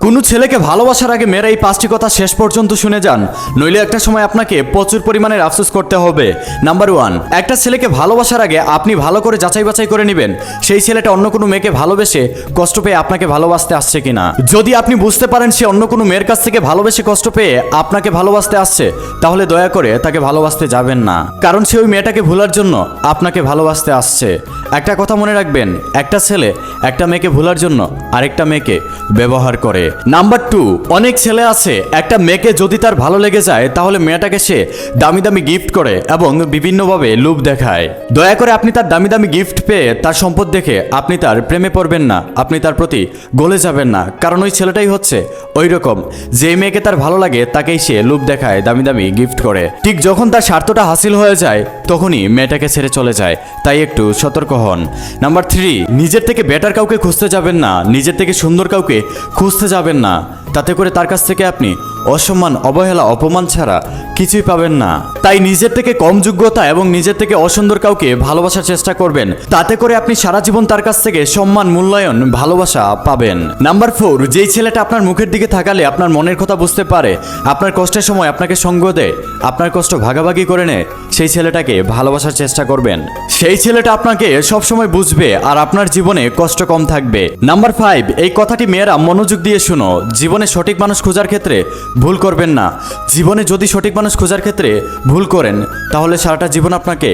কোনো ছেলেকে ভালোবাসার আগে মেয়েরা এই 5টি কথা শেষ পর্যন্ত শুনে যান, নইলে একটা সময় আপনাকে প্রচুর পরিমাণে আফসোস করতে হবে। নাম্বার 1, একটা ছেলেকে ভালোবাসার আগে আপনি ভালো করে যাচাই বাছাই করে নেবেন সেই ছেলেটা অন্য কোনো মেয়েকে ভালোবেসে কষ্ট পেয়ে আপনাকে ভালোবাসতে আসছে কিনা। যদি আপনি বুঝতে পারেন সে অন্য কোনো মেয়ের কাছ থেকে ভালোবেসে কষ্ট পেয়ে আপনাকে ভালোবাসতে আসছে, তাহলে দয়া করে তাকে ভালোবাসতে যাবেন না, কারণ সে ওই মেয়েটাকে ভোলার জন্য আপনাকে ভালোবাসতে আসছে। একটা কথা মনে রাখবেন, একটা ছেলে একটা মেয়েকে ভোলার জন্য আরেকটা মেয়েকে ব্যবহার করে। নাম্বার 2, অনেক ছেলে আছে একটা মেয়েকে যদি তার ভালো লেগে যায় তাহলে মেয়েটাকে সে দামি দামি গিফট করে এবং বিভিন্নভাবে লোভ দেখায়। দয়া করে আপনি তার দামি দামি গিফট পেয়ে তার সম্পদ দেখে আপনি তার প্রেমে পড়বেন না, আপনি তার প্রতি গলে যাবেন না, কারণ ওই ছেলেটাই হচ্ছে ওই রকম, যে মেয়েকে তার ভালো লাগে তাকেই সে লোভ দেখায়, দামি দামি গিফট করে। ঠিক যখন তার স্বার্থটা হাসিল হয়ে যায় তখনই মেয়েটাকে ছেড়ে চলে যায়, তাই একটু সতর্ক হন। নাম্বার 3, নিজের থেকে বেটার কাউকে খুঁজতে যাবেন না, নিজের থেকে সুন্দর কাউকে খুঁজতে যাবেন না, তাতে করে তার কাছ থেকে আপনি অসম্মান, অবহেলা, অপমান ছাড়া কিছুই পাবেন না। তাই নিজের থেকে কম যোগ্যতা এবং নিজের থেকে অসুন্দর কাউকে ভালোবাসার চেষ্টা করবেন, তাতে করে আপনি সারা জীবন তার কাছ থেকে সম্মান, মূল্যায়ন, ভালোবাসা পাবেন। নাম্বার 4, যেই ছেলেটা আপনার মুখের দিকে তাকালে আপনার মনের কথা বুঝতে পারে, আপনার কষ্টের সময় আপনাকে সঙ্গ দেয়, আপনার কষ্ট ভাগাভাগি করে নেয়, সেই ছেলেটাকে ভালোবাসার চেষ্টা করবেন। সেই ছেলেটা আপনাকে সবসময় বুঝবে আর আপনার জীবনে কষ্ট কম থাকবে। নাম্বার 5, এই কথাটি মেয়েরা মনোযোগ দিয়ে শুনো, জীবনে সঠিক মানুষ খোঁজার ক্ষেত্রে ভুল করবেন না। জীবনে যদি সঠিক মানুষ খোঁজার ক্ষেত্রে ভুল করেন তাহলে সারাটা জীবন আপনাকে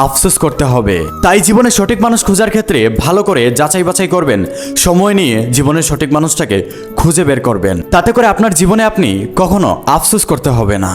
আফসোস করতে হবে। তাই জীবনে সঠিক মানুষ খোঁজার ক্ষেত্রে ভালো করে যাচাই বাছাই করবেন, সময় নিয়ে জীবনের সঠিক মানুষটাকে খুঁজে বের করবেন, তাতে করে আপনার জীবনে আপনি কখনো আফসোস করতে হবে না।